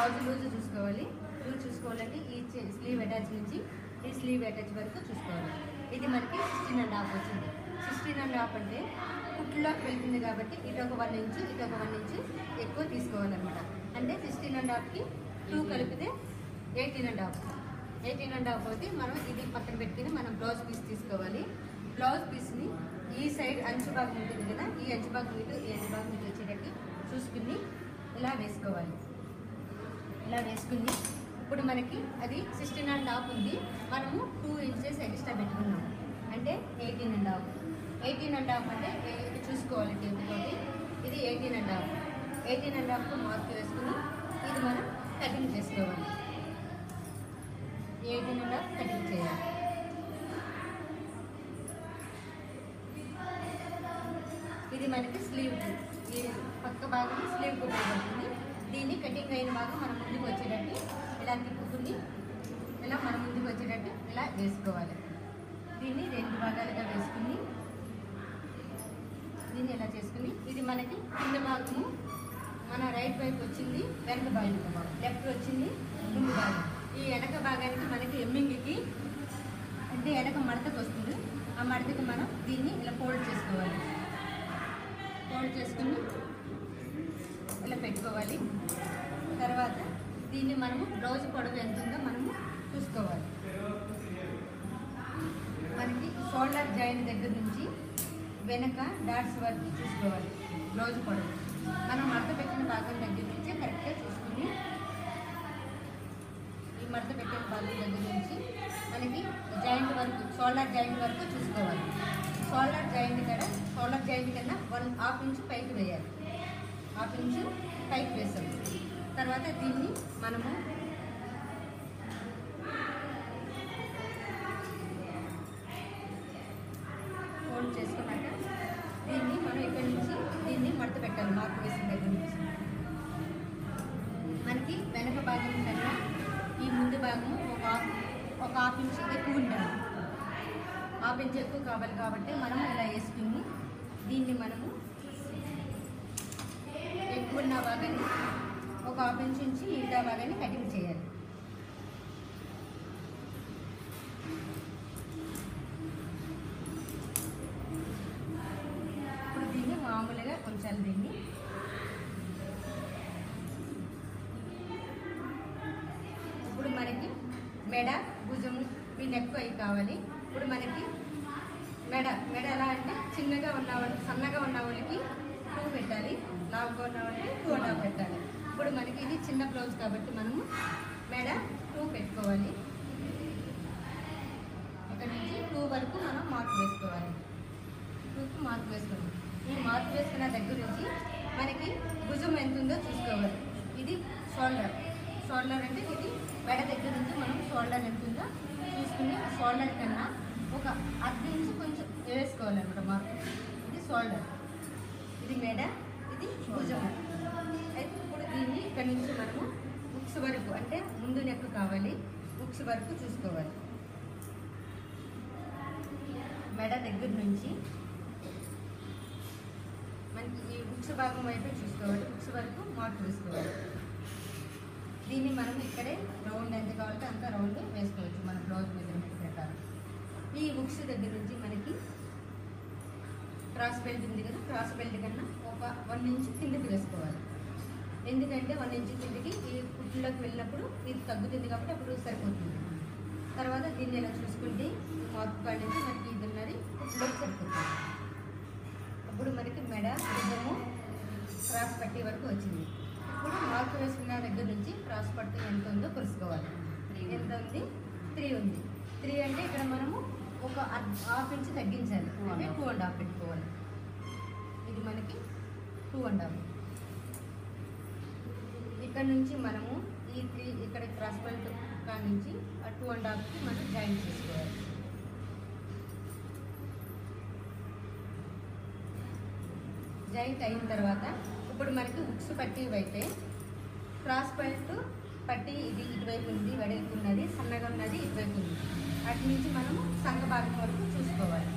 Blouse loose చూసుకోవాలి. Loose చూసుకోవాలంటే ఈ స్లీవ్ అటాచ్ నుంచి ఈ స్లీవ్ అటాచ్ వరకు చూసుకోవాలి. ఇది మనకి 16.5 వచ్చింది. 16.5 అంటే కుట్లోకి వెళ్తుంది కాబట్టి ఇటు ఒక 1 ఇంచు ఇటు ఒక 1 ఇంచు ఎక్కువ తీసుకోవాలన్నమాట. అంటే 16.5కి 2 కలిపితే 18.5 అవుతుంది. మనం ఇది పక్కన పెట్టుకుని మనం బ్లౌజ్ పీస్ తీసుకోవాలి. బ్లౌజ్ పీస్ని ఈ సైడ్ అంచు భాగం ఉంటుంది కదా, ఈ అంచు భాగం ఇటు ఈ అంచు భాగం ఇటు వచ్చేటట్టు చూసుకుని ఇలా వేసుకోవాలి. ఇలా వేసుకుని ఇప్పుడు మనకి అది 16.5 ఉంది. మనము 2 ఇంచెస్ ఎక్స్ట్రా పెట్టుకున్నాము అంటే 18.5 అంటే చూసుకోవాలి టేబుల్ తోటి. ఇది 18.5కు మార్క్ వేసుకుని ఇది మనం కటింగ్ చేసుకోవాలి. 18.5 కటింగ్ చేయాలి. ఇది మనకి స్లీవ్, ఈ పక్క భాగం స్లీవ్ ఉపయోగపడుతుంది. దీన్ని కటింగ్ అయిన భాగం మనం ముందుకు వచ్చేటట్టు ఇలా తిప్పుకుని ఇలా మనం ముందుకు వచ్చేటట్టు ఇలా వేసుకోవాలి. దీన్ని 2 భాగాలుగా వేసుకుని దీన్ని ఇలా చేసుకుని ఇది మనకి కింద భాగము మన రైట్ వైపు వచ్చింది, వెనక భాగం లెఫ్ట్ వచ్చింది ముందు భాగం. ఈ వెనక భాగానికి మనకి ఎమ్మింగ్కి అంటే వెనక మడతకు వస్తుంది. ఆ మడతకి మనం దీన్ని ఇలా ఫోల్డ్ చేసుకోవాలి. ఫోల్డ్ చేసుకుని ఇలా పెట్టుకోవాలి. తర్వాత దీన్ని మనము బ్లౌజ్ పొడవు ఎంత ఉందో మనము చూసుకోవాలి. మనకి షోల్డర్ జాయింట్ దగ్గర నుంచి వెనక డాట్స్ వరకు చూసుకోవాలి. బ్లౌజ్ పొడవు మనం మడత పెట్టిన భాగం దగ్గర నుంచి కరెక్ట్గా చూసుకుని ఈ మడత పెట్టిన భాగం దగ్గర నుంచి మనకి జాయింట్ వరకు షోల్డర్ జాయింట్ వరకు చూసుకోవాలి. షోల్డర్ జాయింట్ కన్నా 1/2 ఇంచు పైకి వేయాలి. 1/2 ఇంచు పైకి వేసాం. తర్వాత దీన్ని మనము ఫోల్డ్ చేసుకున్నాక దీన్ని మనం ఇక్కడి నుంచి దీన్ని మడత పెట్టాలి. మార్క్ వేసిన దగ్గర నుంచి మనకి వెనక భాగం కన్నా ఈ ముందు భాగము ఒక 1/2 ఇంచు ఎక్కువ ఉండాలి. 1/2 ఇంచు ఎక్కువ కావాలి కాబట్టి మనం ఇలా వేసుకుని దీన్ని మనము ఎక్కువ ఉన్న భాగాన్ని ఒక 1/2 ఇంచు నుంచి మిగతా భాగాన్ని కటింగ్ చేయాలి. ఇప్పుడు దీన్ని మామూలుగా ఉంచాలి. దీన్ని ఇప్పుడు మనకి మెడ భుజము ఈ నెక్ అవి కావాలి. ఇప్పుడు మనకి మెడ ఎలా అంటే చిన్నగా ఉన్న వాళ్ళకి సన్నగా ఉన్న వాళ్ళకి 2 పెట్టాలి, లావుగా ఉన్న వాళ్ళకి 2.5 పెట్టాలి. ఇప్పుడు మనకి ఇది చిన్న బ్లౌజ్ కాబట్టి మనము మెడ 2 పెట్టుకోవాలి. ఇక్కడ నుంచి 2 వరకు మనం మార్క్ వేసుకోవాలి. 2కి మార్క్ వేసుకోవాలి. ఈ మార్క్ వేసుకున్న దగ్గర నుంచి మనకి భుజం ఎంత ఉందో చూసుకోవాలి. ఇది షోల్డర్ అంటే ఇది మెడ దగ్గర నుంచి మనం షోల్డర్ ఎంత ఉందో చూసుకుని షోల్డర్ కన్నా ఒక 1/2 ఇంచు కొంచెం వేసుకోవాలన్నమాట మార్క్. ఇది షోల్డర్, ఇది మెడ, ఇది భుజం. అయితే ఇప్పుడు దీన్ని ఇక్కడ నుంచి మనము ఉక్స్ వరకు అంటే ముందు నెక్ కావాలి, ఉక్స్ వరకు చూసుకోవాలి. మెడ దగ్గర నుంచి మనకి ఈ ఉక్స్ భాగం వైపు చూసుకోవాలి. ఉక్స్ వరకు మార్క్ వేసుకోవాలి. దీన్ని మనం ఇక్కడే రౌండ్ ఎంత కావాలంటే అంత రౌండ్ వేసుకోవచ్చు మన బ్లౌజ్ మెజర్మెంట్ ప్రకారం. ఈ ఉక్స్ దగ్గర నుంచి మనకి క్రాస్ బెల్ట్ ఉంది కదా, క్రాస్ బెల్ట్ కన్నా ఒక 1 ఇంచు కిందకి వేసుకోవాలి. ఎందుకంటే 1 ఇంచు కిందకి ఈ కుట్లోకి వెళ్ళినప్పుడు ఇది తగ్గుతుంది కాబట్టి అప్పుడు సరిపోతుంది. తర్వాత దీన్ని ఇలా చూసుకుంటే మార్క్ కాడ నుంచి మనకి ఇది ఉన్నది కుట్లోకి సరిపోతుంది. అప్పుడు మనకి మెడ భుజము క్రాస్ పట్టీ వరకు వచ్చింది. ఇప్పుడు మార్క్ వేసుకున్న దగ్గర నుంచి క్రాస్ పట్టీ ఎంత ఉందో కొలుసుకోవాలి. ఎంత ఉంది? 3 ఉంది. 3 అంటే ఇక్కడ మనము ఒక 1/2 ఇంచు తగ్గించాలి. అంటే 2.5 పెట్టుకోవాలి. ఇది మనకి 2.5. ఇక్కడ నుంచి మనము ఈ 3 ఇక్కడ క్రాస్ బెల్ట్ కాడ నుంచి ఆ 2.5కి మనం జాయింట్ చేసుకోవాలి. జాయింట్ అయిన తర్వాత ఇప్పుడు మనకి ఉక్స్ పట్టీ అయితే క్రాస్ బెల్ట్ పట్టీ ఇది ఇటువైపు ఉంది, వెడల్పు ఉన్నది, సన్నగా ఉన్నది ఇటువైపు ఉంది. అటు నుంచి మనము సంఖ భాగం వరకు చూసుకోవాలి.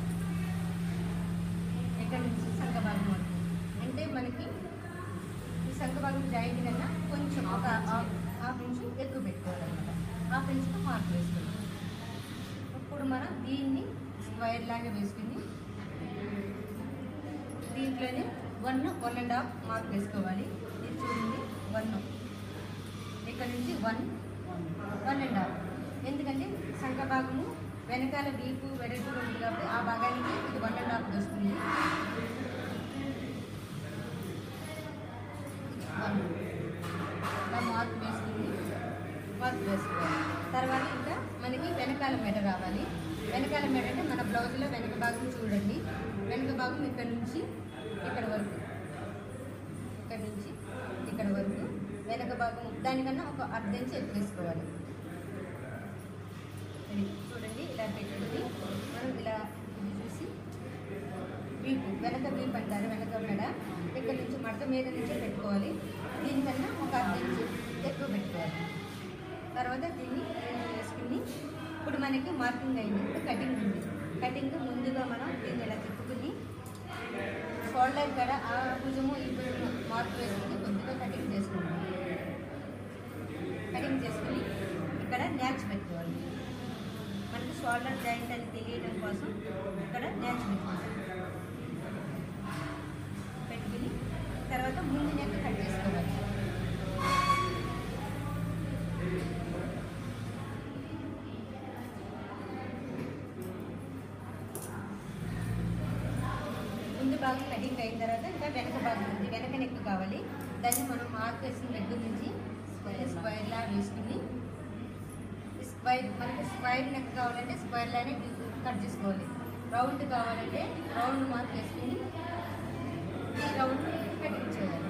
ఇక్కడ నుంచి సంఖ భాగం వరకు అంటే మనకి ఈ సంఖ భాగం జాయింట్ కన్నా కొంచెం ఒక మార్క్ వేసుకుంటాం. ఇప్పుడు మనం దీన్ని స్క్వేర్ లాగా వేసుకుని దీంట్లోనే 1, 1.5 మార్క్ వేసుకోవాలి. ఇది చూడండి 1, ఇక్కడ నుంచి 1, 1.5. ఎందుకంటే సంఖ భాగము వెనకాల వీపు వెడల్పుగా ఉంది కాబట్టి ఆ భాగానికి ఇది 1.5 వస్తుంది. 1 ఇలా మార్క్ వేసుకోవాలి. తర్వాత ఇంకా మనకి వెనకాల మెడ రావాలి. వెనకాల మెడ అంటే మన బ్లౌజ్లో వెనక భాగం చూడండి. వెనక భాగం ఇక్కడ నుంచి ఇక్కడ వరకు, ఇక్కడ నుంచి ఇక్కడ వరకు వెనక భాగం దానికన్నా ఒక అర్ధ ఇంచ్ ఎత్తేసుకోవాలి. చూడండి ఇలా పెట్టుకుని మనం ఇలా చూసి వీపు వెనక వీపు అంటారు, వెనక మెడ ఇక్కడ నుంచి మడత మీద నుంచే పెట్టుకోవాలి. దీనికన్నా ఒక అర్ధ ఇంచ్ ఎక్కువ పెట్టుకోవాలి. తర్వాత దీన్ని వేసుకుని ఇప్పుడు మనకి మార్కింగ్ అయింది. ఇప్పుడు కటింగ్ ఉంది. కటింగ్ ముందుగా మనం దీన్ని ఇలా తిప్పుకుని షోల్డర్ కాడ ఆ భుజము ఈ భుజము మార్క్ వేసుకుని కొద్దిగా కటింగ్ చేసుకుంటాం. కటింగ్ చేసుకుని ఇక్కడ న్యాచ్ పెట్టుకోవాలి. మనకి షోల్డర్ జాయింట్ అని తెలియడం కోసం ఇక్కడ న్యాచ్ పెట్టుకుంటాం. పెట్టుకుని తర్వాత ముందు నెక్ కట్ చేసుకోవాలి. ముందు భాగం కటింగ్ అయిన తర్వాత ఇంకా వెనక భాగం ఉంది, వెనక నెక్ కావాలి. దాన్ని మనం మార్క్ వేసిన దగ్గర నుంచి స్క్వైర్లా వేసుకుని మనకి స్క్వైర్ నెక్ కావాలంటే స్క్వైర్లానే కట్ చేసుకోవాలి. రౌండ్ కావాలంటే రౌండ్ మార్క్ వేసుకుని ఈ రౌండ్ కటింగ్ చేయాలి.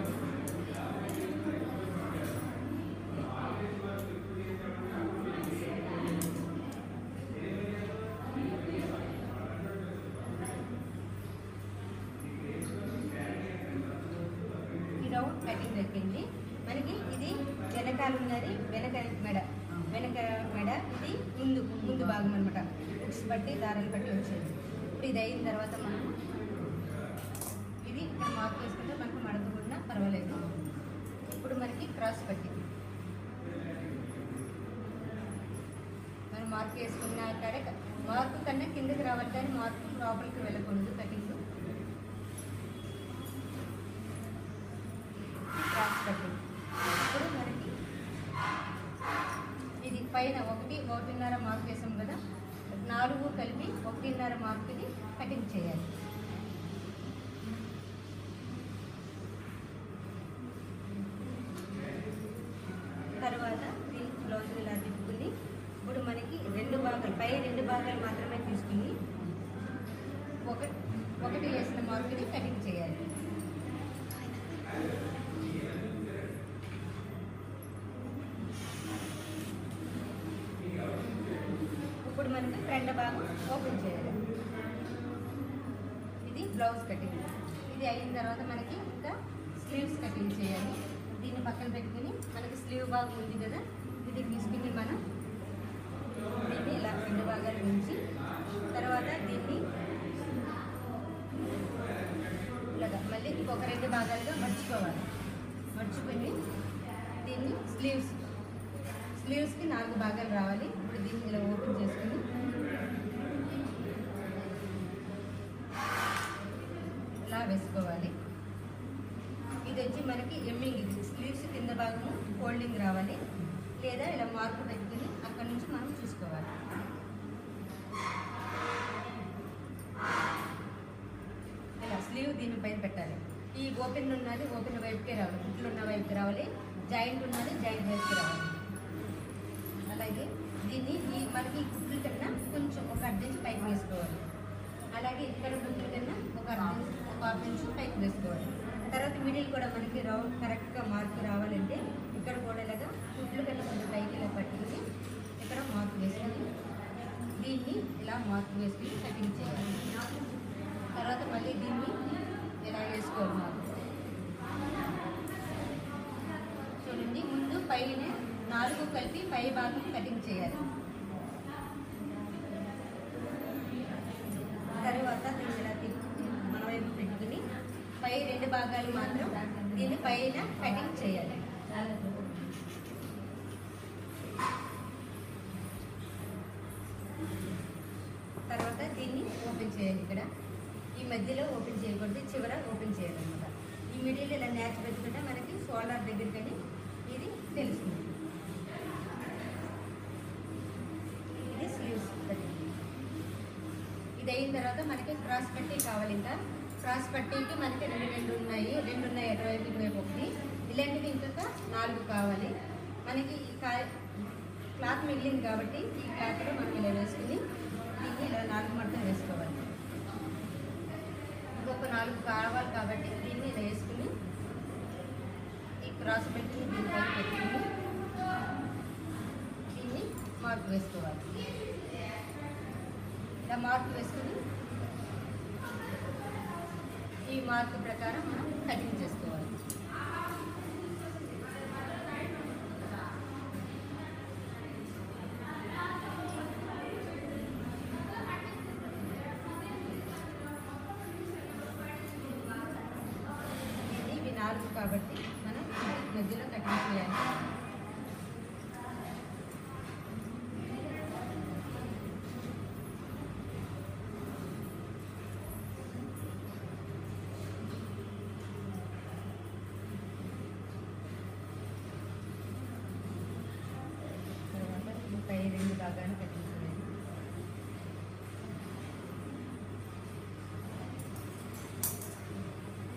రౌండ్ కటింగ్ దొరికింది మనకి. ఇది వెనకాల ఉన్నది వెనక మెడ, ఇది ముందు భాగం అనమాట. బుక్స్ బట్టి దారాలు బట్టి వచ్చేది. ఇప్పుడు ఇది అయిన తర్వాత మనం ఇది ఇక్కడ మార్క్ చేసుకుంటే మనకు మడతకుండా పర్వాలేదు. ఇప్పుడు మనకి క్రాస్ పట్టింది. మనం మార్క్ వేసుకున్న కాడే మార్క్ కన్నా కిందకి రావాలి కానీ మార్క్ లోపలికి వెళ్ళకూడదు. Cutting cross cutting. ఇప్పుడు మనకి ఇది పైన 1.5 మార్క్ వేసాం కదా, 4 కలిపి 1.5 మార్క్ని కటింగ్ చేయాలి. తర్వాత దీని బ్లౌజ్ ఇలా తిప్పుకుని ఇప్పుడు మనకి 2 భాగాలు, పై 2 భాగాలు మాత్రమే తీసుకుని ఒకటి వేసిన మార్క్ని కటింగ్ చేయాలి. ఇప్పుడు మనకి ఫ్రంట్ భాగం ఓపెన్ చేయాలి. ఇది బ్లౌజ్ కటింగ్. ఇది అయిన తర్వాత మనకి ఇంకా స్లీవ్స్ కటింగ్ చేయాలి. దీన్ని పక్కన పెట్టుకుని మనకి స్లీవ్ భాగం ఉంది కదా, ఇది తీసుకుని మనం దీన్ని ఇలా 2 భాగాలు ఉంచి తర్వాత దీన్ని ఇలాగా మళ్ళీ ఇంకొక 2 భాగాలుగా మర్చుకోవాలి. మర్చుకొని దీన్ని స్లీవ్స్కి 4 భాగాలు రావాలి. ఇప్పుడు దీన్ని ఇలా ఓపెన్ చేసుకుని ఇలా వేసుకోవాలి. ఇది వచ్చి మనకి ఎమ్మింగ్. ఇది స్లీవ్స్ కింద భాగము ఫోల్డింగ్ రావాలి, లేదా ఇలా మార్క్ పెట్టుకుని అక్కడి నుంచి మనం చూసుకోవాలి. ఇలా స్లీవ్ దీనిపైన పెట్టాలి. ఈ ఓపెన్ ఉన్నది ఓపెన్ వైపుకే రావాలి, కుట్లు ఉన్న వైపుకి రావాలి, జాయింట్ ఉన్నది జాయింట్ వైపుకి రావాలి. అలాగే దీన్ని మనకి కుట్లు కన్నా కొంచెం ఒక అర్ధ ఇంచు పైకి వేసుకోవాలి. అలాగే ఇక్కడ కుట్లు కన్నా ఒక హాఫ్ ఇంచు పైకి వేసుకోవాలి. తర్వాత మిడిల్ కూడా మనకి రౌండ్ కరెక్ట్గా మార్క్ రావాలంటే ఇక్కడ కూడా ఇలాగా కుట్లు కన్నా కొంచెం పైకి ఇలా పట్టుకుని ఇక్కడ మార్క్ వేసుకుని దీన్ని ఇలా మార్క్ వేసుకుని కటింగ్ చేయాలి. తర్వాత మళ్ళీ దీన్ని ఇలా వేసుకోవాలి మార్క్. చూడండి, ముందు పైన 4 కలిపి పై భాగం కటింగ్ చేయాలి. తర్వాత దీన్ని ఇలా మన వైపు పెట్టుకుని పై 2 భాగాలు మాత్రం దీన్ని పైన కటింగ్ చేయాలి. చేయాలి. ఇక్కడ ఈ మధ్యలో ఓపెన్ చేయకూడదు, చివర ఓపెన్ చేయాలన్నమాట. ఈ మిడిల్ ఇలా న్యాచ్ పెట్టుకుంటే మనకి షోల్డర్ దగ్గరికి ఇది తెలుస్తుంది. ఇది స్లీవ్స్ కటింగ్. ఇది అయిన తర్వాత మనకి క్రాస్ పట్టీ కావాలి. ఇంకా క్రాస్ పట్టీకి మనకి రెండు ఉన్నాయి అటువైపు ఇటువైపు ఒకటి. ఇలాంటివి ఇంకొక 4 కావాలి మనకి. ఈ క్లాత్ మిగిలింది కాబట్టి ఈ క్లాత్లో మనం ఇలా వేసుకుని దీన్ని ఇలా 4 మడతలు వేసుకోవాలి. ఇంకొక 4 కావాలి కాబట్టి దీన్ని ఇలా వేసుకుని ఈ క్రాస్ పెట్టి దీనిపైన పెట్టుకుని దీన్ని మార్క్ వేసుకోవాలి. ఇలా మార్క్ వేసుకుని ఈ మార్క్ ప్రకారం మనం కటింగ్ చేసుకోవాలి. ఇవి 4 కాబట్టి మనం మధ్యలో కటింగ్ చేయాలి. పై 2 భాగాన్ని కటింగ్ చేయాలి.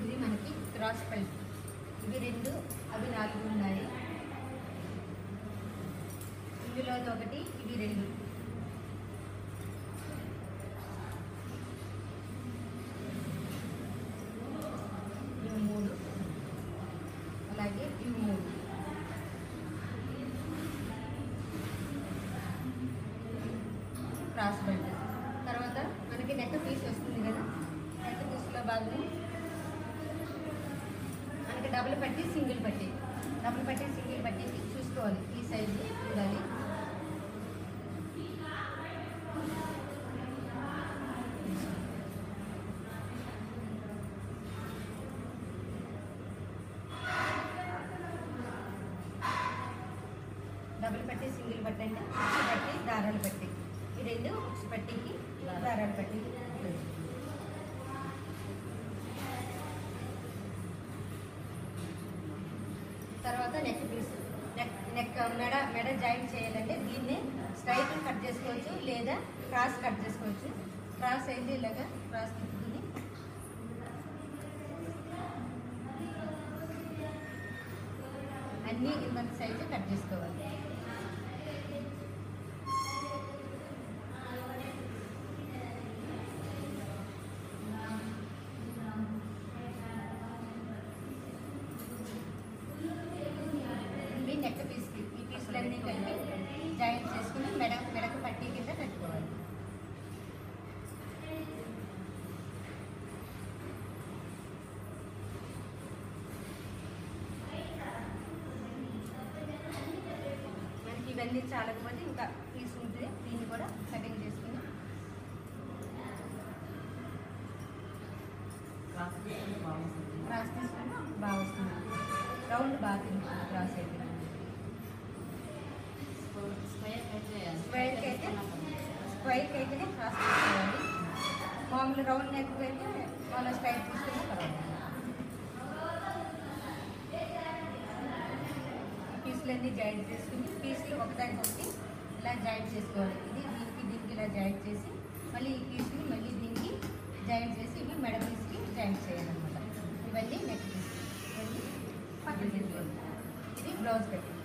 ఇది మనకి క్రాస్ పల్ట్. ఇవి 2 అవి 4 ఉన్నాయి. ఇందులో ఒకటి ఇవి 2. ఇవి 3 అలాగే ఇవి 3. Cross belt. తర్వాత మనకి నెక్ పీస్ వస్తుంది కదా, నెక్ పీస్లో భాగం మనకి డబుల్ పట్టి సింగిల్ పట్టి చూసుకోవాలి. ఈ సైజు ఉండాలి. డబుల్ పట్టి సింగిల్ పట్టి అంటే ఉక్సు పట్టి దారాల పట్టి. ఈ 2 ఉక్సు పట్టికి దారాల పట్టికి. తర్వాత నెక్ పీస్. నెక్ మెడ జాయింట్ చేయాలంటే దీన్ని స్ట్రైట్ కట్ చేసుకోవచ్చు లేదా క్రాస్ కట్ చేసుకోవచ్చు. క్రాస్ అయితే ఇలాగా క్రాస్ తిప్పుకుని అన్నీ ఇంత సైజు కట్ చేసుకోవాలి. నెక్ పీస్కి ఈ పీసులన్నీ కలిపి జాయింట్ చేసుకుని మెడకు పట్టీ కింద కట్టుకోవాలి. మనకి ఇవన్నీ చాలకపోతే ఇంకా పీస్ ఉంటుంది, దీన్ని కూడా కటింగ్ చేసుకుని క్రాస్ తీసుకుని బాగా వస్తుంది. రౌండ్ బాగా తింటుంది క్రాస్ అయితే. స్క్వైర్కి అయితేనే క్రాస్ తీసుకోవాలి. మామూలు రౌండ్ నెక్ అయితే వాళ్ళ స్ట్రైట్ తీసుకుని పర్వాలేదు. పీసులన్నీ జాయింట్ చేసుకుని పీసులు ఒకదానికొకటి ఇలా జాయింట్ చేసుకోవాలి. ఇది దీనికి ఇలా జాయింట్ చేసి మళ్ళీ ఈ పీస్ని మళ్ళీ దీనికి జాయింట్ చేసి ఇవి మెడ పీస్కి జాయింట్ చేయాలన్నమాట. ఇవన్నీ నెక్ పీస్, ఇవన్నీ పక్కన తీసుకోవాలి. ఇది బ్లౌజ్ కటింగ్.